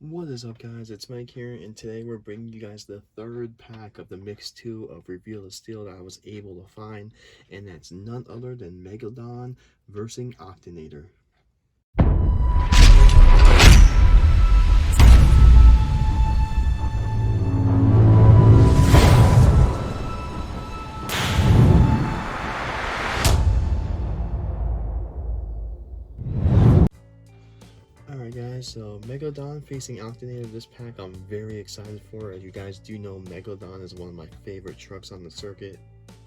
What is up, guys? It's Mike here, and today we're bringing you guys the third pack of the Mix 2 of Reveal the Steel that I was able to find, and that's none other than Megalodon versus Oct8ton. Alright guys, so Megalodon facing Oct8ton. This pack I'm very excited for. As you guys do know, Megalodon is one of my favorite trucks on the circuit,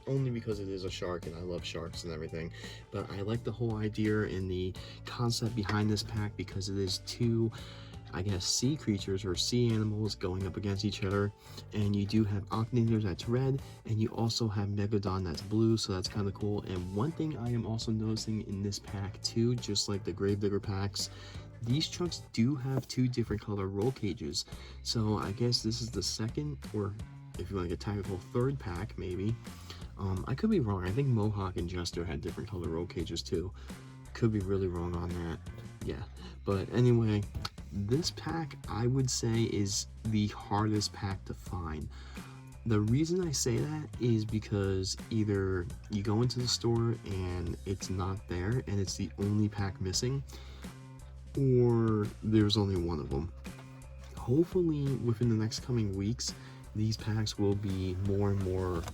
only because it is a shark and I love sharks and everything. But I like the whole idea and the concept behind this pack because it is two, I guess, sea creatures or sea animals going up against each other. And you do have Oct8ton that's red, and you also have Megalodon that's blue, so that's kind of cool. And one thing I am also noticing in this pack too, just like the Gravedigger packs, these trucks do have two different color roll cages. So I guess this is the second, or if you want to get technical, third pack maybe. I could be wrong. I think Mohawk and Jester had different color roll cages too. Could be really wrong on that. Yeah. But anyway, this pack I would say is the hardest pack to find. The reason I say that is because either you go into the store and it's not there and it's the only pack missing, or there's only one of them. Hopefully within the next coming weeks these packs will be more and more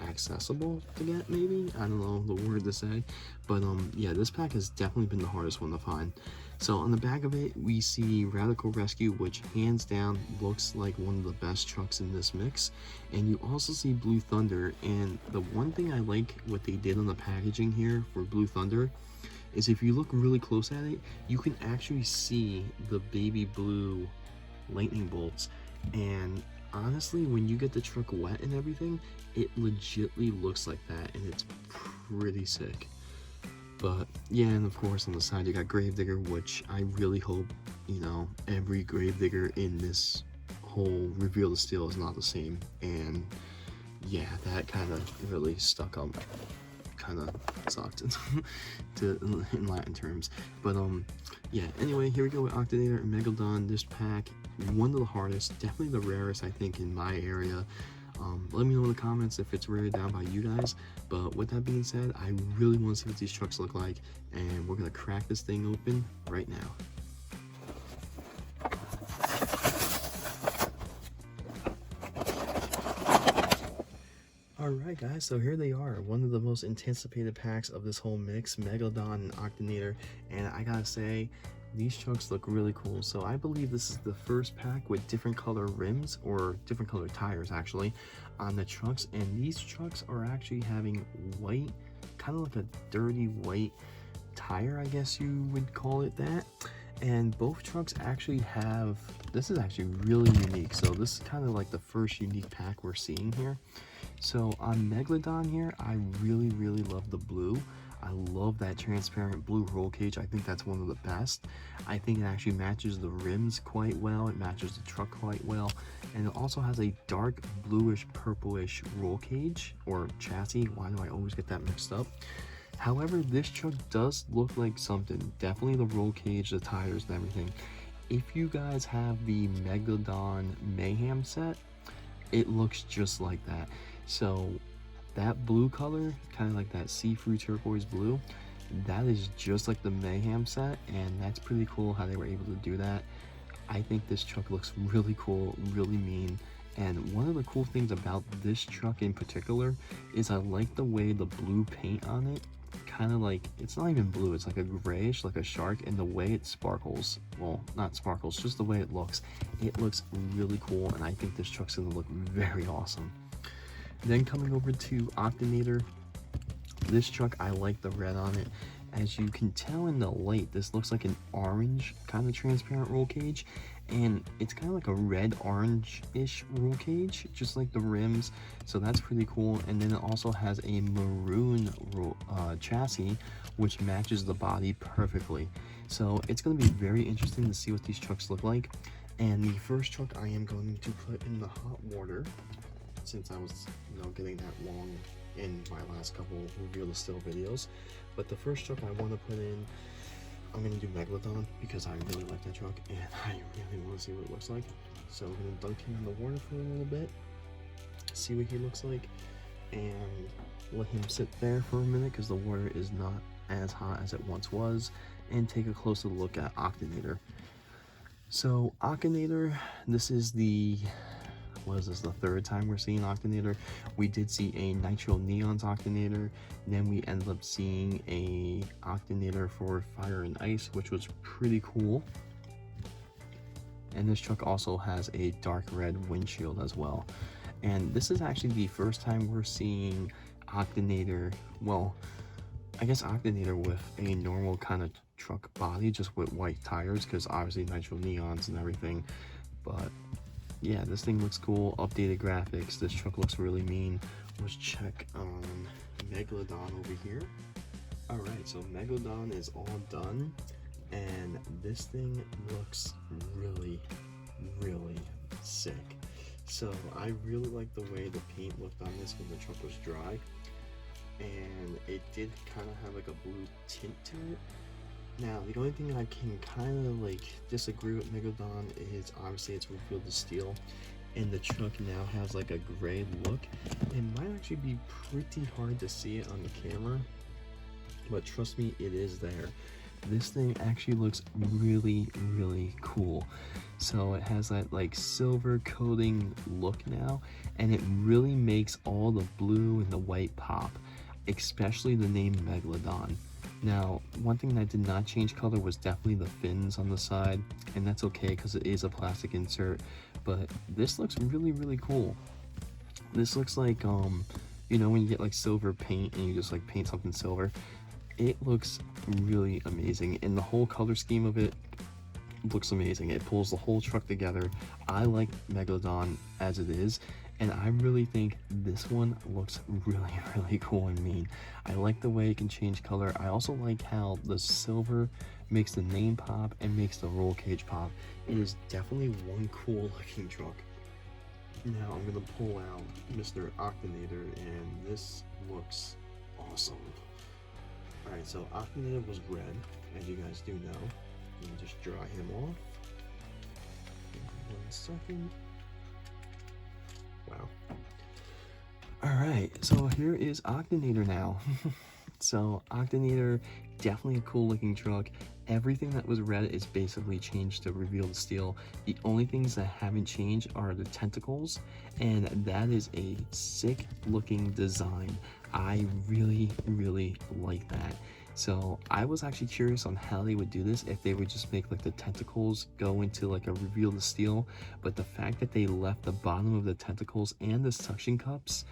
accessible to get, maybe. I don't know the word to say, but yeah, this pack has definitely been the hardest one to find. So on the back of it we see Radical Rescue, which hands down looks like one of the best trucks in this mix, and you also see Blue Thunder. And the one thing I like what they did on the packaging here for Blue Thunder is if you look really close at it, you can actually see the baby blue lightning bolts. And honestly, when you get the truck wet and everything, it legitly looks like that, and it's pretty sick. But yeah, and of course on the side you got Gravedigger, which I really hope, you know, every Gravedigger in this whole Reveal the Steel is not the same. And yeah, that kind of really stuck up, kind of sucked in Latin terms. But yeah, anyway, here we go with Oct8ton and Megalodon. This pack, one of the hardest, definitely the rarest I think in my area. Let me know in the comments if it's rated down by you guys. But with that being said, I really want to see what these trucks look like, and we're gonna crack this thing open right now. Alright guys, so here they are, one of the most anticipated packs of this whole mix, Megalodon and Oct8ton, and I gotta say, these trucks look really cool. So I believe this is the first pack with different color rims, or different color tires actually, on the trucks, and these trucks are actually having white, kind of like a dirty white tire, I guess you would call it that. And both trucks actually have, this is actually really unique, so this is kind of like the first unique pack we're seeing here. So on Megalodon here, I really love the blue. I love that transparent blue roll cage. I think that's one of the best. I think it actually matches the rims quite well. It matches the truck quite well. And it also has a dark bluish purplish roll cage or chassis. Why do I always get that mixed up? However, this truck does look like something. Definitely the roll cage, the tires, and everything. If you guys have the Megalodon Mayhem set, it looks just like that. So that blue color, kind of like that see-through turquoise blue, that is just like the Mayhem set, and that's pretty cool how they were able to do that. I think this truck looks really cool, really mean. And one of the cool things about this truck in particular is I like the way the blue paint on it, kind of like, it's not even blue, it's like a grayish, like a shark, and the way it sparkles, well, not sparkles, just the way it looks really cool, and I think this truck's gonna look very awesome. Then coming over to Oct8ton, this truck, I like the red on it. As you can tell in the light, this looks like an orange kind of transparent roll cage, and it's kind of like a red orange-ish roll cage, just like the rims, so that's pretty cool. And then it also has a maroon chassis, which matches the body perfectly. So it's going to be very interesting to see what these trucks look like. And the first truck I am going to put in the hot water, since I was, you know, getting that long in my last couple Reveal the Steel videos. But the first truck I want to put in, I'm gonna do Megalodon because I really like that truck and I really want to see what it looks like. So we're gonna dunk him in the water for a little bit, see what he looks like, and let him sit there for a minute because the water is not as hot as it once was, and take a closer look at Oct8ton. So Oct8ton, this is the, what is this, the third time we're seeing Oct8ton. We did see a Nitro Neons Oct8ton, then we ended up seeing a Oct8ton for Fire and Ice, which was pretty cool. And this truck also has a dark red windshield as well. And this is actually the first time we're seeing Oct8ton, well, I guess Oct8ton with a normal kind of truck body, just with white tires, because obviously Nitro Neons and everything. But yeah, this thing looks cool, updated graphics, this truck looks really mean. Let's check on Megalodon over here. Alright, so Megalodon is all done, and this thing looks really, really sick. So I really like the way the paint looked on this when the truck was dry, and it did kind of have like a blue tint to it. Now the only thing I can kind of like disagree with Megalodon is obviously it's revealed to steel, and the truck now has like a gray look. It might actually be pretty hard to see it on the camera, but trust me, it is there. This thing actually looks really, really cool. So it has that like silver coating look now, and it really makes all the blue and the white pop, especially the name Megalodon. Now, one thing that did not change color was definitely the fins on the side, and that's okay because it is a plastic insert, but this looks really, really cool. This looks like, you know, when you get like silver paint and you just like paint something silver, it looks really amazing, and the whole color scheme of it looks amazing. It pulls the whole truck together. I like Megalodon as it is, and I really think this one looks really, really cool and mean. I like the way it can change color. I also like how the silver makes the name pop and makes the roll cage pop. It is definitely one cool looking truck. Now I'm gonna pull out Mr. Oct8ton, and this looks awesome. Alright, so Oct8ton was red, as you guys do know. Let me just dry him off. 1 second. Wow. Alright, so here is Oct8ton now. So Oct8ton, definitely a cool looking truck. Everything that was red is basically changed to reveal the steel. The only things that haven't changed are the tentacles, and that is a sick looking design. I really, really like that. So I was actually curious on how they would do this, if they would just make like the tentacles go into like a reveal the steel, but the fact that they left the bottom of the tentacles and the suction cups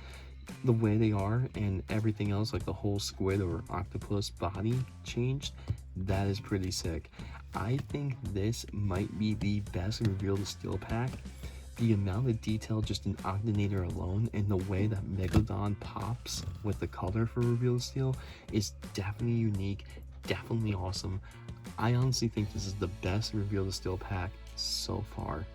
the way they are, and everything else like the whole squid or octopus body changed, that is pretty sick. I think this might be the best reveal the steel pack. The amount of detail just in Oct8ton alone, and the way that Megalodon pops with the color for reveal the steel, is definitely unique, definitely awesome. I honestly think this is the best reveal the steel pack so far.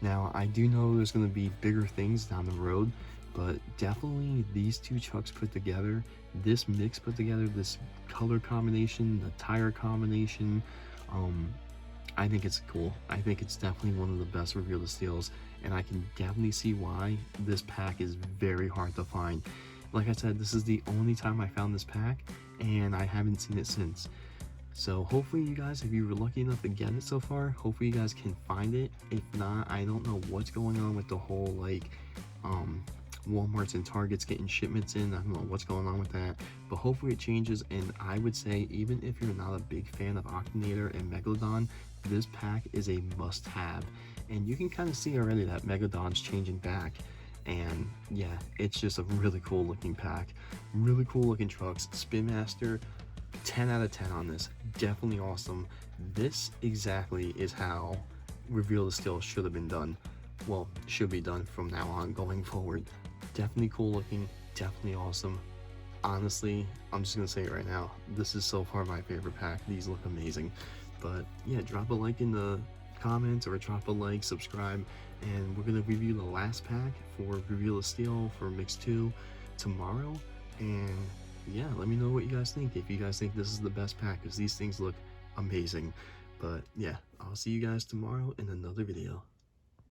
Now I do know there's going to be bigger things down the road, but definitely these two trucks put together, this mix put together, this color combination, the tire combination, I think it's cool. I think it's definitely one of the best reveal the steels, and I can definitely see why this pack is very hard to find. Like I said, this is the only time I found this pack, and I haven't seen it since. So hopefully you guys, if you were lucky enough to get it so far, hopefully you guys can find it. If not, I don't know what's going on with the whole like Walmarts and Targets getting shipments in. I don't know what's going on with that, but hopefully it changes. And I would say, even if you're not a big fan of Oct8ton and Megalodon, this pack is a must-have. And you can kind of see already that Megalodon's changing back, and yeah, it's just a really cool looking pack, really cool looking trucks. Spin Master, 10 out of 10 on this, definitely awesome. This exactly is how reveal the steel should have been done. Well, should be done from now on going forward. Definitely cool looking, definitely awesome. Honestly, I'm just gonna say it right now, this is so far my favorite pack. These look amazing. But yeah, drop a like in the comments, or drop a like, subscribe, and we're gonna review the last pack for Reveal the Steel for Mix 2 tomorrow. And yeah, let me know what you guys think, if you guys think this is the best pack, because these things look amazing. But yeah, I'll see you guys tomorrow in another video.